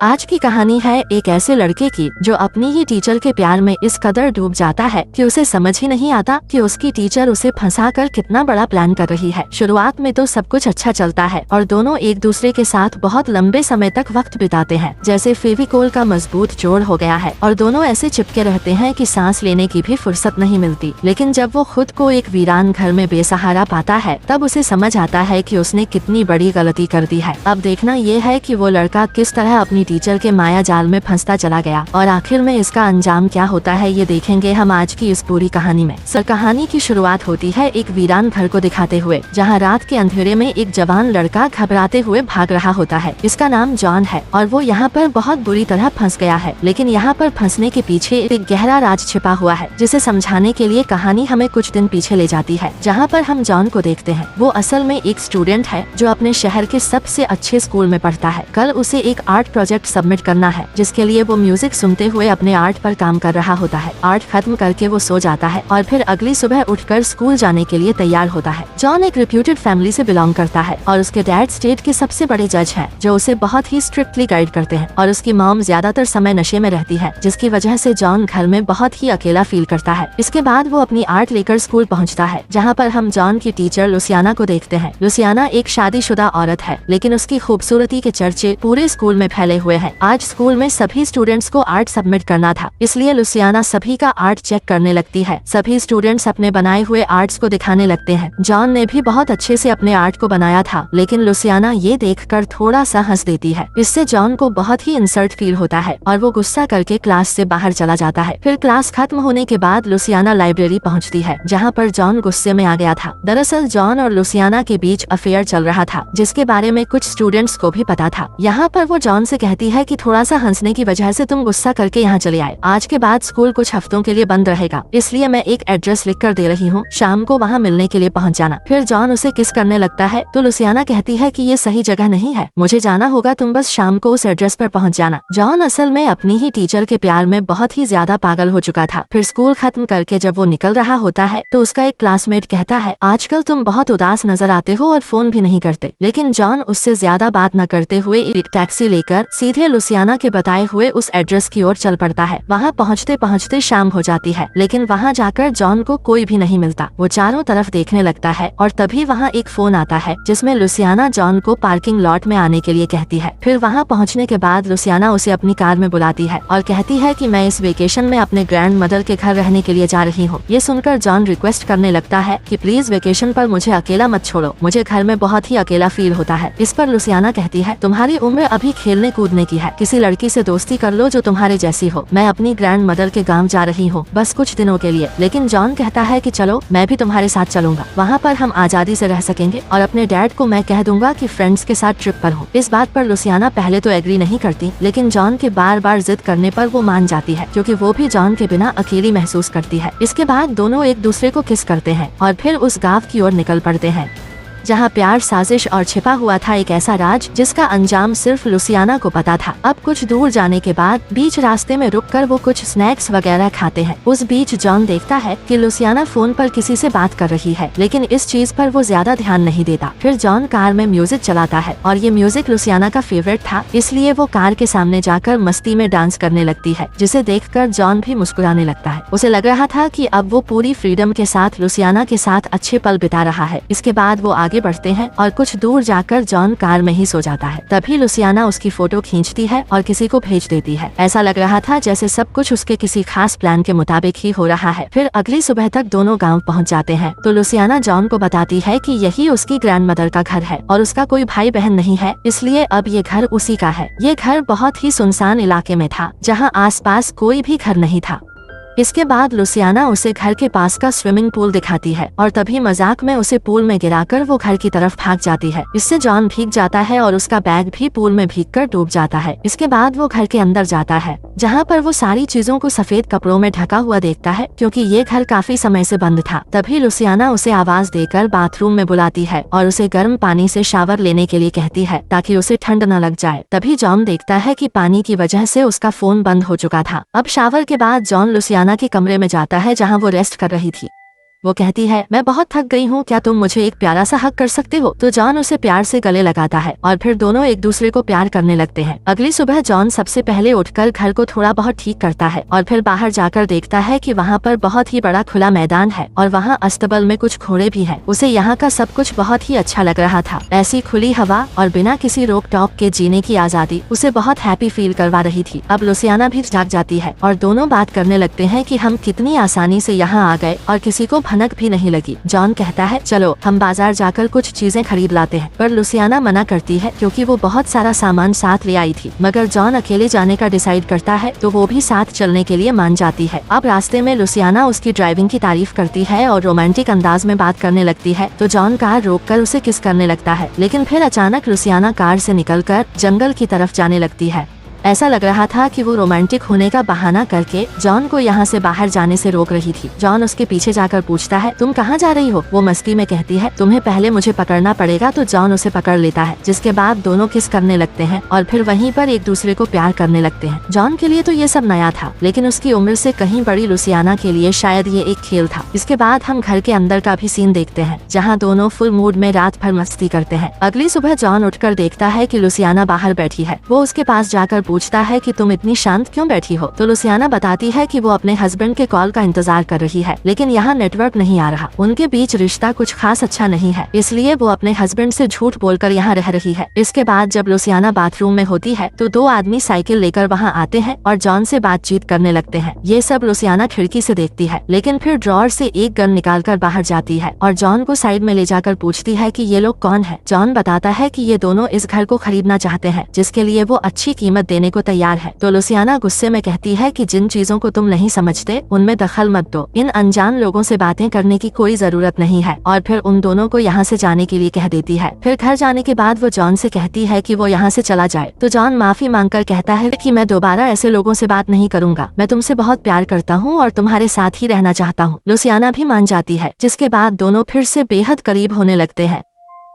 आज की कहानी है एक ऐसे लड़के की जो अपनी ही टीचर के प्यार में इस कदर डूब जाता है कि उसे समझ ही नहीं आता कि उसकी टीचर उसे फंसाकर कितना बड़ा प्लान कर रही है। शुरुआत में तो सब कुछ अच्छा चलता है और दोनों एक दूसरे के साथ बहुत लंबे समय तक वक्त बिताते हैं, जैसे फेविकोल का मजबूत जोड़ हो गया है और दोनों ऐसे चिपके रहते हैं कि सांस लेने की भी फुर्सत नहीं मिलती। लेकिन जब वो खुद को एक वीरान घर में बेसहारा पाता है तब उसे समझ आता है कि उसने कितनी बड़ी गलती कर दी है। अब देखना ये है कि वो लड़का किस तरह अपनी टीचर के माया जाल में फंसता चला गया और आखिर में इसका अंजाम क्या होता है ये देखेंगे हम आज की इस पूरी कहानी में। कहानी की शुरुआत होती है एक वीरान घर को दिखाते हुए, जहाँ रात के अंधेरे में एक जवान लड़का घबराते हुए भाग रहा होता है। इसका नाम जॉन है और वो यहाँ पर बहुत बुरी तरह फंस गया है। लेकिन यहाँ पर फंसने के पीछे एक गहरा राज छिपा हुआ है, जिसे समझाने के लिए कहानी हमें कुछ दिन पीछे ले जाती है, जहाँ पर हम जॉन को देखते हैं। वो असल में एक स्टूडेंट है जो अपने शहर के सबसे अच्छे स्कूल में पढ़ता है। कल उसे एक आर्ट प्रोजेक्ट सबमिट करना है, जिसके लिए वो म्यूजिक सुनते हुए अपने आर्ट पर काम कर रहा होता है। आर्ट खत्म करके वो सो जाता है और फिर अगली सुबह उठकर स्कूल जाने के लिए तैयार होता है। जॉन एक रिप्यूटेड फैमिली से बिलोंग करता है और उसके डैड स्टेट के सबसे बड़े जज हैं, जो उसे बहुत ही स्ट्रिक्टली गाइड करते हैं, और उसकी मॉम ज्यादातर समय नशे में रहती है, जिसकी वजह से जॉन घर में बहुत ही अकेला फील करता है। इसके बाद वो अपनी आर्ट लेकर स्कूल पहुँचता है, जहाँ पर हम जॉन की टीचर लुसियाना को देखते हैं। लुसियाना एक शादीशुदा औरत है, लेकिन उसकी खूबसूरती के चर्चे पूरे स्कूल में फैले हुए हैं। आज स्कूल में सभी स्टूडेंट्स को आर्ट सबमिट करना था, इसलिए लुसियाना सभी का आर्ट चेक करने लगती है। सभी स्टूडेंट्स अपने बनाए हुए आर्ट्स को दिखाने लगते हैं। जॉन ने भी बहुत अच्छे से अपने आर्ट को बनाया था, लेकिन लुसियाना ये देखकर थोड़ा सा हंस देती है। इससे जॉन को बहुत ही इंसल्ट फील होता है और वो गुस्सा करके क्लास से बाहर चला जाता है। फिर क्लास खत्म होने के बाद लुसियाना लाइब्रेरी पहुँचती है, जहाँ पर जॉन गुस्से में आ गया था। दरअसल जॉन और लुसियाना के बीच अफेयर चल रहा था, जिसके बारे में कुछ स्टूडेंट्स को भी पता था। यहाँ पर वो जॉन से कहती है कि थोड़ा सा हंसने की वजह से तुम गुस्सा करके यहाँ चले आए। आज के बाद स्कूल कुछ हफ्तों के लिए बंद रहेगा, इसलिए मैं एक एड्रेस लिख कर दे रही हूँ, शाम को वहाँ मिलने के लिए पहुँच जाना। फिर जॉन उसे किस करने लगता है तो लुसियाना कहती है कि ये सही जगह नहीं है, मुझे जाना होगा, तुम बस शाम को उस एड्रेस पर पहुँच जाना। जॉन असल में अपनी ही टीचर के प्यार में बहुत ही ज्यादा पागल हो चुका था। फिर स्कूल खत्म करके जब वो निकल रहा होता है तो उसका एक क्लासमेट कहता है, आजकल तुम बहुत उदास नजर आते हो और फोन भी नहीं करते। लेकिन जॉन उससे ज्यादा बात न करते हुए एक टैक्सी लेकर सीधे लुसियाना के बताए हुए उस एड्रेस की ओर चल पड़ता है। वहाँ पहुँचते पहुँचते शाम हो जाती है, लेकिन वहाँ जाकर जॉन को कोई भी नहीं मिलता। वो चारों तरफ देखने लगता है और तभी वहाँ एक फोन आता है, जिसमें लुसियाना जॉन को पार्किंग लॉट में आने के लिए कहती है। फिर वहाँ पहुँचने के बाद लुसियाना उसे अपनी कार में बुलाती है और कहती है कि मैं इस वेकेशन में अपने ग्रैंड मदर के घर रहने के लिए जा रही हूँ। ये सुनकर जॉन रिक्वेस्ट करने लगता है कि प्लीज वेकेशन पर मुझे अकेला मत छोड़ो, मुझे घर में बहुत ही अकेला फील होता है। इस पर लुसियाना कहती है, तुम्हारी उम्र अभी खेलने कूदने की है, किसी लड़की से दोस्ती कर लो जो तुम्हारे जैसी हो। मैं अपनी ग्रैंड मदर के गांव जा रही हूँ, बस कुछ दिनों के लिए। लेकिन जॉन कहता है कि चलो मैं भी तुम्हारे साथ चलूंगा, वहाँ पर हम आजादी से रह सकेंगे और अपने डैड को मैं कह दूंगा कि फ्रेंड्स के साथ ट्रिप पर हूँ। इस बात पर लुसियाना पहले तो एग्री नहीं करती, लेकिन जॉन के बार बार जिद करने पर वो मान जाती है, क्योंकि वो भी जॉन के बिना अकेली महसूस करती है। इसके बाद दोनों एक दूसरे को किस करते हैं और फिर उस गांव की ओर निकल पड़ते हैं, जहाँ प्यार, साजिश और छिपा हुआ था एक ऐसा राज जिसका अंजाम सिर्फ लुसियाना को पता था। अब कुछ दूर जाने के बाद बीच रास्ते में रुककर वो कुछ स्नैक्स वगैरह खाते हैं। उस बीच जॉन देखता है कि लुसियाना फोन पर किसी से बात कर रही है, लेकिन इस चीज पर वो ज्यादा ध्यान नहीं देता। फिर जॉन कार में म्यूजिक चलाता है और ये म्यूजिक लुसियाना का फेवरेट था, इसलिए वो कार के सामने जाकर मस्ती में डांस करने लगती है, जिसे देखकर जॉन भी मुस्कुराने लगता है। उसे लग रहा था कि अब वो पूरी फ्रीडम के साथ लुसियाना के साथ अच्छे पल बिता रहा है। इसके बाद वो आगे बढ़ते हैं और कुछ दूर जाकर जॉन कार में ही सो जाता है। तभी लुसियाना उसकी फोटो खींचती है और किसी को भेज देती है। ऐसा लग रहा था जैसे सब कुछ उसके किसी खास प्लान के मुताबिक ही हो रहा है। फिर अगली सुबह तक दोनों गांव पहुंच जाते हैं तो लुसियाना जॉन को बताती है कि यही उसकी ग्रैंड मदर का घर है और उसका कोई भाई बहन नहीं है, इसलिए अब ये घर उसी का है। ये घर बहुत ही सुनसान इलाके में था, जहाँ आसपास कोई भी घर नहीं था। इसके बाद लुसियाना उसे घर के पास का स्विमिंग पूल दिखाती है और तभी मजाक में उसे पूल में गिराकर वो घर की तरफ भाग जाती है। इससे जॉन भीग जाता है और उसका बैग भी पूल में भीगकर डूब जाता है। इसके बाद वो घर के अंदर जाता है, जहाँ पर वो सारी चीजों को सफेद कपड़ों में ढका हुआ देखता है, क्योंकि ये घर काफी समय से बंद था। तभी लुसियाना उसे आवाज देकर बाथरूम में बुलाती है और उसे गर्म पानी से शावर लेने के लिए कहती है, ताकि उसे ठंड न लग जाए। तभी जॉन देखता है कि पानी की वजह से उसका फोन बंद हो चुका था। अब शावर के बाद जॉन लुसियाना के कमरे में जाता है, जहाँ वो रेस्ट कर रही थी। वो कहती है, मैं बहुत थक गई हूँ, क्या तुम मुझे एक प्यारा सा हक कर सकते हो? तो जॉन उसे प्यार से गले लगाता है और फिर दोनों एक दूसरे को प्यार करने लगते हैं। अगली सुबह जॉन सबसे पहले उठकर घर को थोड़ा बहुत ठीक करता है और फिर बाहर जाकर देखता है कि वहाँ पर बहुत ही बड़ा खुला मैदान है और वहाँ अस्तबल में कुछ घोड़े भी हैं। उसे यहाँ का सब कुछ बहुत ही अच्छा लग रहा था। ऐसी खुली हवा और बिना किसी रोक टोक के जीने की आजादी उसे बहुत हैप्पी फील करवा रही थी। अब लुसियाना भी जाग जाती है और दोनों बात करने लगते हैं कि हम कितनी आसानी से यहाँ आ गए और किसी को भनक भी नहीं लगी। जॉन कहता है, चलो हम बाजार जाकर कुछ चीजें खरीद लाते हैं, पर लुसियाना मना करती है क्योंकि वो बहुत सारा सामान साथ ले आई थी। मगर जॉन अकेले जाने का डिसाइड करता है तो वो भी साथ चलने के लिए मान जाती है। अब रास्ते में लुसियाना उसकी ड्राइविंग की तारीफ करती है और रोमांटिक अंदाज में बात करने लगती है, तो जॉन कार रोककर उसे किस करने लगता है। लेकिन फिर अचानक लुसियाना कार से निकलकर जंगल की तरफ जाने लगती है। ऐसा लग रहा था कि वो रोमांटिक होने का बहाना करके जॉन को यहाँ से बाहर जाने से रोक रही थी। जॉन उसके पीछे जाकर पूछता है, तुम कहाँ जा रही हो? वो मस्ती में कहती है, तुम्हें पहले मुझे पकड़ना पड़ेगा। तो जॉन उसे पकड़ लेता है, जिसके बाद दोनों किस करने लगते हैं और फिर वहीं पर एक दूसरे को प्यार करने लगते हैं। जॉन के लिए तो ये सब नया था, लेकिन उसकी उम्र से कहीं बड़ी लुसियाना के लिए शायद ये एक खेल था। इसके बाद हम घर के अंदर का भी सीन देखते हैं, जहाँ दोनों फुल मूड में रात भर मस्ती करते हैं। अगली सुबह जॉन उठकर देखता है कि लुसियाना बाहर बैठी है। वो उसके पास जाकर पूछता है कि तुम इतनी शांत क्यों बैठी हो? तो लुसियाना बताती है कि वो अपने हस्बैंड के कॉल का इंतजार कर रही है, लेकिन यहाँ नेटवर्क नहीं आ रहा। उनके बीच रिश्ता कुछ खास अच्छा नहीं है, इसलिए वो अपने हस्बैंड से झूठ बोलकर यहाँ रह रही है। इसके बाद जब लुसियाना बाथरूम में होती है तो दो आदमी साइकिल लेकर वहाँ आते हैं और जॉन से बातचीत करने लगते हैं। ये सब लुसियाना खिड़की से देखती है, लेकिन फिर ड्रॉअर से एक गन निकालकर बाहर जाती है और जॉन को साइड में ले जाकर पूछती है कि ये लोग कौन है। जॉन बताता है कि ये दोनों इस घर को खरीदना चाहते हैं, जिसके लिए वो अच्छी कीमत देने को तैयार है। तो लुसियाना गुस्से में कहती है कि जिन चीजों को तुम नहीं समझते उनमें दखल मत दो। इन अनजान लोगों से बातें करने की कोई जरूरत नहीं है। और फिर उन दोनों को यहाँ से जाने के लिए कह देती है। फिर घर जाने के बाद वो जॉन से कहती है कि वो यहाँ से चला जाए। तो जॉन माफी मांगकर कहता है कि मैं दोबारा ऐसे लोगों से बात नहीं करूंगा। मैं तुमसे बहुत प्यार करता हूँ और तुम्हारे साथ ही रहना चाहता हूँ। लुसियाना भी मान जाती है, जिसके बाद दोनों फिर से बेहद करीब होने लगते हैं।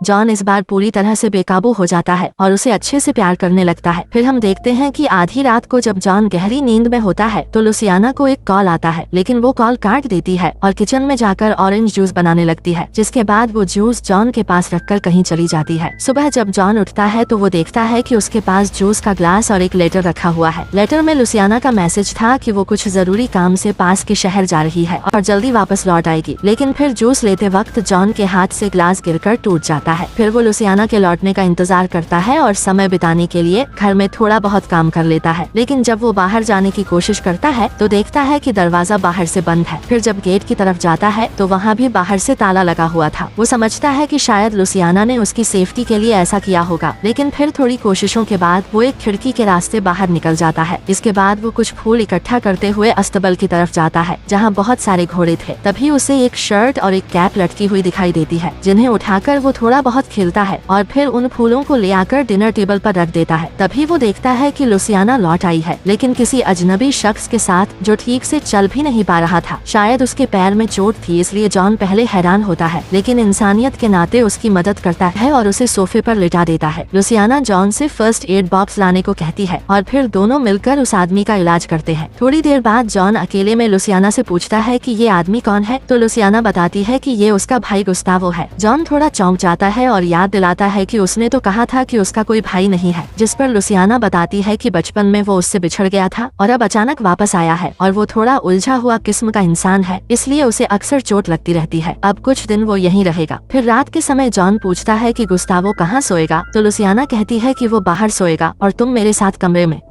जॉन इस बार पूरी तरह से बेकाबू हो जाता है और उसे अच्छे से प्यार करने लगता है। फिर हम देखते हैं कि आधी रात को जब जॉन गहरी नींद में होता है तो लुसियाना को एक कॉल आता है, लेकिन वो कॉल काट देती है और किचन में जाकर ऑरेंज जूस बनाने लगती है, जिसके बाद वो जूस जॉन के पास रखकर कहीं चली जाती है। सुबह जब जॉन उठता है तो वो देखता है कि उसके पास जूस का ग्लास और एक लेटर रखा हुआ है। लेटर में लुसियाना का मैसेज था कि वो कुछ जरूरी काम से पास के शहर जा रही है और जल्दी वापस लौट आएगी। लेकिन फिर जूस लेते वक्त जॉन के हाथ से ग्लास गिरकर टूट जाता है। फिर वो लुसियाना के लौटने का इंतजार करता है और समय बिताने के लिए घर में थोड़ा बहुत काम कर लेता है। लेकिन जब वो बाहर जाने की कोशिश करता है तो देखता है कि दरवाजा बाहर से बंद है। फिर जब गेट की तरफ जाता है तो वहाँ भी बाहर से ताला लगा हुआ था। वो समझता है कि शायद लुसियाना ने उसकी सेफ्टी के लिए ऐसा किया होगा, लेकिन फिर थोड़ी कोशिशों के बाद वो एक खिड़की के रास्ते बाहर निकल जाता है। इसके बाद वो कुछ फूल इकट्ठा करते हुए अस्तबल की तरफ जाता है, जहाँ बहुत सारे घोड़े थे। तभी उसे एक शर्ट और एक कैप लटकी हुई दिखाई देती है, जिन्हें उठाकर वो थोड़ा बहुत खेलता है और फिर उन फूलों को ले आकर डिनर टेबल पर रख देता है। तभी वो देखता है कि लुसियाना लौट आई है, लेकिन किसी अजनबी शख्स के साथ जो ठीक से चल भी नहीं पा रहा था। शायद उसके पैर में चोट थी, इसलिए जॉन पहले हैरान होता है, लेकिन इंसानियत के नाते उसकी मदद करता है और उसे सोफे पर लिटा देता है। लुसियाना जॉन से फर्स्ट एड बॉक्स लाने को कहती है और फिर दोनों मिलकर उस आदमी का इलाज करते हैं। थोड़ी देर बाद जॉन अकेले में लुसियाना से पूछता है कि ये आदमी कौन है। तो लुसियाना बताती है कि ये उसका भाई गुस्तावो है। जॉन थोड़ा चौंक जाता है और याद दिलाता है कि उसने तो कहा था कि उसका कोई भाई नहीं है, जिस पर लुसियाना बताती है कि बचपन में वो उससे बिछड़ गया था और अब अचानक वापस आया है और वो थोड़ा उलझा हुआ किस्म का इंसान है, इसलिए उसे अक्सर चोट लगती रहती है। अब कुछ दिन वो यहीं रहेगा। फिर रात के समय जॉन पूछता है कि गुस्तावो कहाँ सोएगा। तो लुसियाना कहती है कि वो बाहर सोएगा और तुम मेरे साथ कमरे में।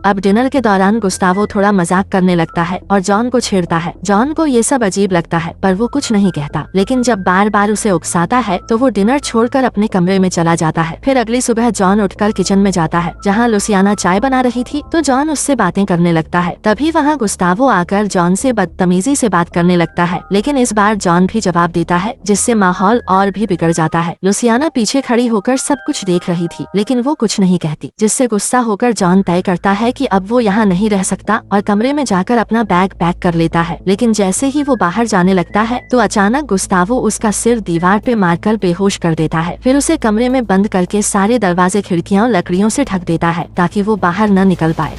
अब डिनर के दौरान गुस्तावो थोड़ा मजाक करने लगता है और जॉन को छेड़ता है। जॉन को ये सब अजीब लगता है, पर वो कुछ नहीं कहता, लेकिन जब बार बार उसे उकसाता है तो वो डिनर छोड़कर अपने कमरे में चला जाता है। फिर अगली सुबह जॉन उठकर किचन में जाता है, जहाँ लुसियाना चाय बना रही थी। तो जॉन उससे बातें करने लगता है। तभी वहाँ गुस्तावो आकर जॉन से बदतमीजी से बात करने लगता है, लेकिन इस बार जॉन भी जवाब देता है, जिससे माहौल और भी बिगड़ जाता है। लुसियाना पीछे खड़ी होकर सब कुछ देख रही थी, लेकिन वो कुछ नहीं कहती, जिससे गुस्सा होकर जॉन तय करता है कि अब वो यहाँ नहीं रह सकता और कमरे में जाकर अपना बैग पैक कर लेता है। लेकिन जैसे ही वो बाहर जाने लगता है तो अचानक गुस्तावो उसका सिर दीवार पे मारकर बेहोश कर देता है। फिर उसे कमरे में बंद करके सारे दरवाजे खिड़कियां लकड़ियों से ढक देता है ताकि वो बाहर न निकल पाए।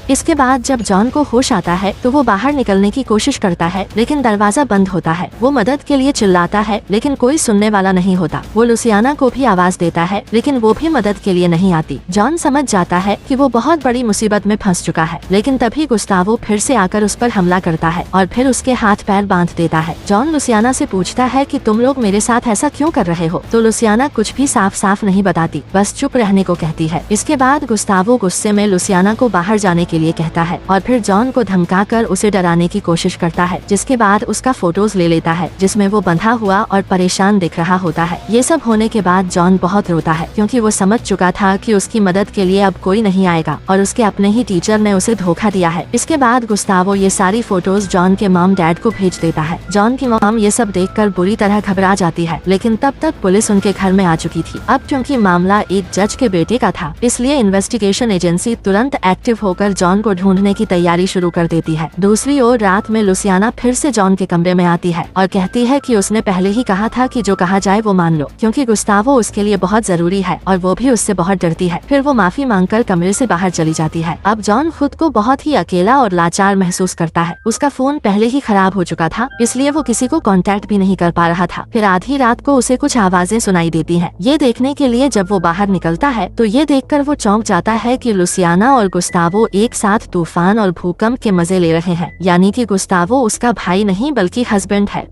इसके बाद जब जॉन को होश आता है तो वो बाहर निकलने की कोशिश करता है, लेकिन दरवाजा बंद होता है। वो मदद के लिए चिल्लाता है, लेकिन कोई सुनने वाला नहीं होता। वो लुसियाना को भी आवाज देता है, लेकिन वो भी मदद के लिए नहीं आती। जॉन समझ जाता है कि वो बहुत बड़ी मुसीबत में फंस चुका है, लेकिन तभी गुस्तावो फिर से आकर उस पर हमला करता है और फिर उसके हाथ पैर बांध देता है। जॉन लुसियाना से पूछता है कि तुम लोग मेरे साथ ऐसा क्यों कर रहे हो, तो लुसियाना कुछ भी साफ साफ नहीं बताती, बस चुप रहने को कहती है। इसके बाद गुस्तावो गुस्से में लुसियाना को बाहर जाने के लिए कहता है और फिर जॉन को धमकाकर उसे डराने की कोशिश करता है, जिसके बाद उसका फोटोज ले लेता है जिसमें वो बंधा हुआ और परेशान दिख रहा होता है। ये सब होने के बाद जॉन बहुत रोता है, क्योंकि वो समझ चुका था कि उसकी मदद के लिए अब कोई नहीं आएगा और उसके अपने ही टीचर ने उसे धोखा दिया है। इसके बाद गुस्तावो ये सारी फोटोज जॉन के मॉम डैड को भेज देता है। जॉन की मॉम ये सब देखकर बुरी तरह घबरा जाती है, लेकिन तब तक पुलिस उनके घर में आ चुकी थी। अब क्योंकि मामला एक जज के बेटे का था, इसलिए इन्वेस्टिगेशन एजेंसी तुरंत एक्टिव होकर जॉन को ढूंढने की तैयारी शुरू कर देती है। दूसरी ओर रात में लुसियाना फिर से जॉन के कमरे में आती है और कहती है कि उसने पहले ही कहा था कि जो कहा जाए वो मान लो, क्योंकि गुस्तावो उसके लिए बहुत जरूरी है और वो भी उससे बहुत डरती है। फिर वो माफी मांगकर कमरे से बाहर चली जाती है। अब जॉन खुद को बहुत ही अकेला और लाचार महसूस करता है। उसका फोन पहले ही खराब हो चुका था, इसलिए वो किसी को कांटेक्ट भी नहीं कर पा रहा था। फिर आधी रात को उसे कुछ आवाजें सुनाई देती हैं। ये देखने के लिए जब वो बाहर निकलता है तो ये देखकर वो चौंक जाता है कि लुसियाना और गुस्तावो एक साथ तूफान और भूकंप के मजे ले रहे हैं, यानी कि गुस्तावो उसका भाई नहीं बल्कि हस्बैंड है।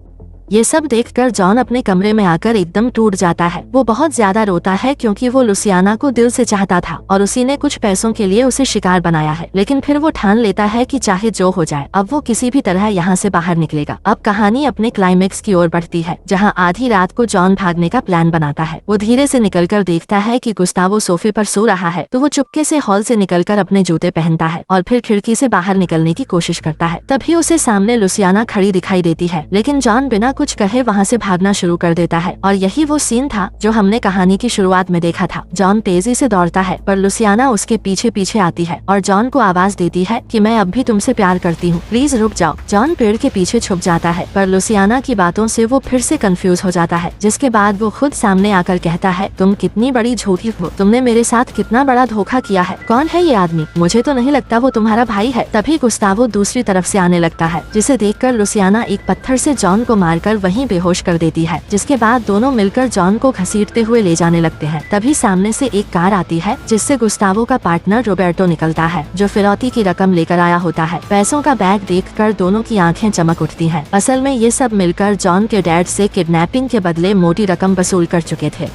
ये सब देखकर जॉन अपने कमरे में आकर एकदम टूट जाता है। वो बहुत ज्यादा रोता है, क्योंकि वो लुसियाना को दिल से चाहता था और उसी ने कुछ पैसों के लिए उसे शिकार बनाया है। लेकिन फिर वो ठान लेता है कि चाहे जो हो जाए, अब वो किसी भी तरह यहाँ से बाहर निकलेगा। अब कहानी अपने क्लाइमेक्स की ओर बढ़ती है, जहाँ आधी रात को जॉन भागने का प्लान बनाता है। वो धीरे से निकलकर देखता है कि गुस्तावो सोफे पर सो रहा है, तो वो चुपके से हॉल से निकलकर अपने जूते पहनता है और फिर खिड़की से बाहर निकलने की कोशिश करता है। तभी उसे सामने लुसियाना खड़ी दिखाई देती है, लेकिन जॉन बिना कुछ कहे वहाँ से भागना शुरू कर देता है। और यही वो सीन था जो हमने कहानी की शुरुआत में देखा था। जॉन तेजी से दौड़ता है, पर लुसियाना उसके पीछे पीछे आती है और जॉन को आवाज देती है कि मैं अब भी तुमसे प्यार करती हूँ, प्लीज रुक जाओ। जॉन पेड़ के पीछे छुप जाता है, पर लुसियाना की बातों से वो फिर से कंफ्यूज हो जाता है, जिसके बाद वो खुद सामने आकर कहता है, तुम कितनी बड़ी झूठी हो, तुमने मेरे साथ कितना बड़ा धोखा किया है। कौन है ये आदमी? मुझे तो नहीं लगता वो तुम्हारा भाई है। तभी गुस्तावो दूसरी तरफ से आने लगता है, जिसे देखकर लुसियाना एक पत्थर से जॉन को मारकर वहीं बेहोश कर देती है, जिसके बाद दोनों मिलकर जॉन को घसीटते हुए ले जाने लगते हैं। तभी सामने से एक कार आती है, जिससे गुस्तावो का पार्टनर रोबर्टो निकलता है, जो फिरौती की रकम लेकर आया होता है। पैसों का बैग देखकर दोनों की आंखें चमक उठती हैं। असल में ये सब मिलकर जॉन के डैड से किडनैपिंग के बदले मोटी रकम वसूल कर चुके थे।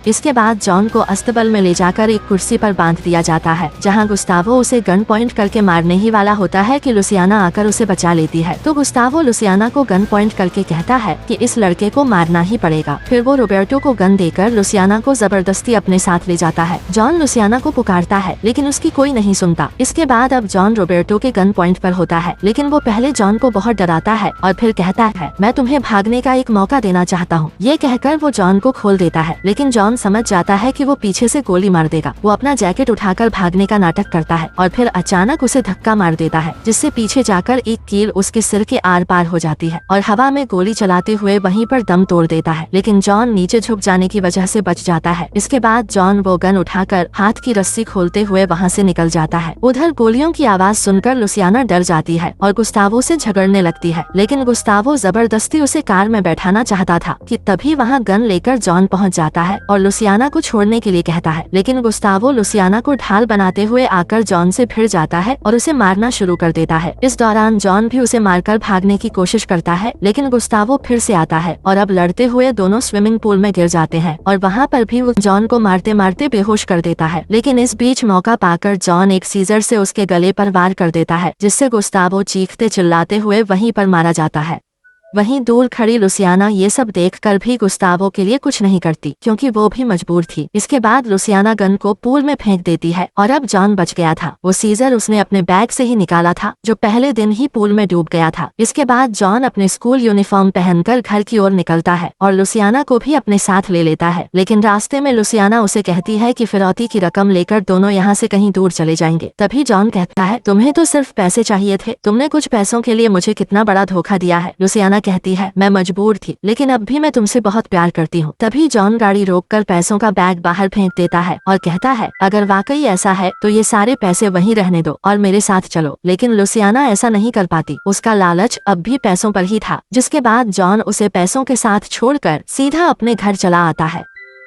इसके बाद जॉन को अस्तबल में ले जाकर एक कुर्सी पर बांध दिया जाता है, जहां गुस्तावो उसे गन पॉइंट करके मारने ही वाला होता है कि लुसियाना आकर उसे बचा लेती है। तो गुस्तावो लुसियाना को गन पॉइंट करके कहता है कि इस लड़के को मारना ही पड़ेगा। फिर वो रोबर्टो को गन देकर लुसियाना को जबरदस्ती अपने साथ ले जाता है। जॉन लुसियाना को पुकारता है, लेकिन उसकी कोई नहीं सुनता। इसके बाद अब जॉन रोबर्टो के गन पॉइंट पर होता है, लेकिन वो पहले जॉन को बहुत डराता है और फिर कहता है, मैं तुम्हें भागने का एक मौका देना चाहता हूँ। ये कहकर वो जॉन को खोल देता है, लेकिन जॉन समझ जाता है कि वो पीछे से गोली मार देगा। वो अपना जैकेट उठाकर भागने का नाटक करता है और फिर अचानक उसे धक्का मार देता है, जिससे पीछे जाकर एक कील उसके सिर के आर पार हो जाती है और हवा में गोली चलाते हुए वहीं पर दम तोड़ देता है। लेकिन जॉन नीचे झुक जाने की वजह से बच जाता है। इसके बाद जॉन वो गन उठाकर हाथ की रस्सी खोलते हुए वहाँ से निकल जाता है। उधर गोलियों की आवाज सुनकर लुसियाना डर जाती है और गुस्तावो से झगड़ने लगती है, लेकिन गुस्तावो जबरदस्ती उसे कार में बैठाना चाहता था कि तभी वहाँ गन लेकर जॉन पहुँच जाता है और लुसियाना को छोड़ने के लिए कहता है। लेकिन गुस्तावो लुसियाना को ढाल बनाते हुए आकर जॉन से भिड़ जाता है और उसे मारना शुरू कर देता है। इस दौरान जॉन भी उसे मारकर भागने की कोशिश करता है, लेकिन गुस्तावो फिर से आता है और अब लड़ते हुए दोनों स्विमिंग पूल में गिर जाते हैं और वहाँ पर भी वो जॉन को मारते मारते बेहोश कर देता है। लेकिन इस बीच मौका पाकर जॉन एक सीजर से उसके गले पर वार कर देता है, जिससे गुस्तावो चीखते चिल्लाते हुए वहीं पर मारा जाता है। वहीं दूर खड़ी लुसियाना ये सब देखकर भी गुस्तावो के लिए कुछ नहीं करती, क्योंकि वो भी मजबूर थी। इसके बाद लुसियाना गन को पूल में फेंक देती है और अब जॉन बच गया था। वो सीजर उसने अपने बैग से ही निकाला था, जो पहले दिन ही पूल में डूब गया था। इसके बाद जॉन अपने स्कूल यूनिफॉर्म पहनकर घर की ओर निकलता है और लुसियाना को भी अपने साथ ले लेता है। लेकिन रास्ते में लुसियाना उसे कहती है कि फिरौती की रकम लेकर दोनों यहाँ से कहीं दूर चले जाएंगे। तभी जॉन कहता है, तुम्हें तो सिर्फ पैसे चाहिए थे, तुमने कुछ पैसों के लिए मुझे कितना बड़ा धोखा दिया है। लुसियाना कहती है, मैं मजबूर थी, लेकिन अब भी मैं तुमसे बहुत प्यार करती हूँ। तभी जॉन गाड़ी रोककर पैसों का बैग बाहर फेंक देता है और कहता है, अगर वाकई ऐसा है तो ये सारे पैसे वहीं रहने दो और मेरे साथ चलो। लेकिन लुसियाना ऐसा नहीं कर पाती, उसका लालच अब भी पैसों पर ही था। जिसके बाद जॉन उसे पैसों के साथ छोड़कर सीधा अपने घर चला आता है।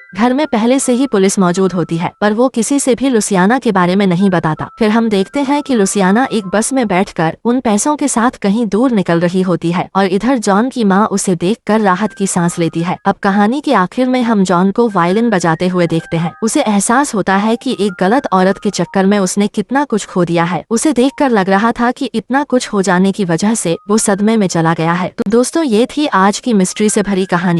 घर में पहले से ही पुलिस मौजूद होती है, पर वो किसी से भी लुसियाना के बारे में नहीं बताता। फिर हम देखते हैं कि लुसियाना एक बस में बैठकर उन पैसों के साथ कहीं दूर निकल रही होती है और इधर जॉन की माँ उसे देखकर राहत की सांस लेती है। अब कहानी के आखिर में हम जॉन को वायलिन बजाते हुए देखते हैं। उसे एहसास होता है कि एक गलत औरत के चक्कर में उसने कितना कुछ खो दिया है। उसे देखकर लग रहा था कि इतना कुछ हो जाने की वजह से वो सदमे में चला गया है। तो दोस्तों, ये थी आज की मिस्ट्री से भरी कहानी।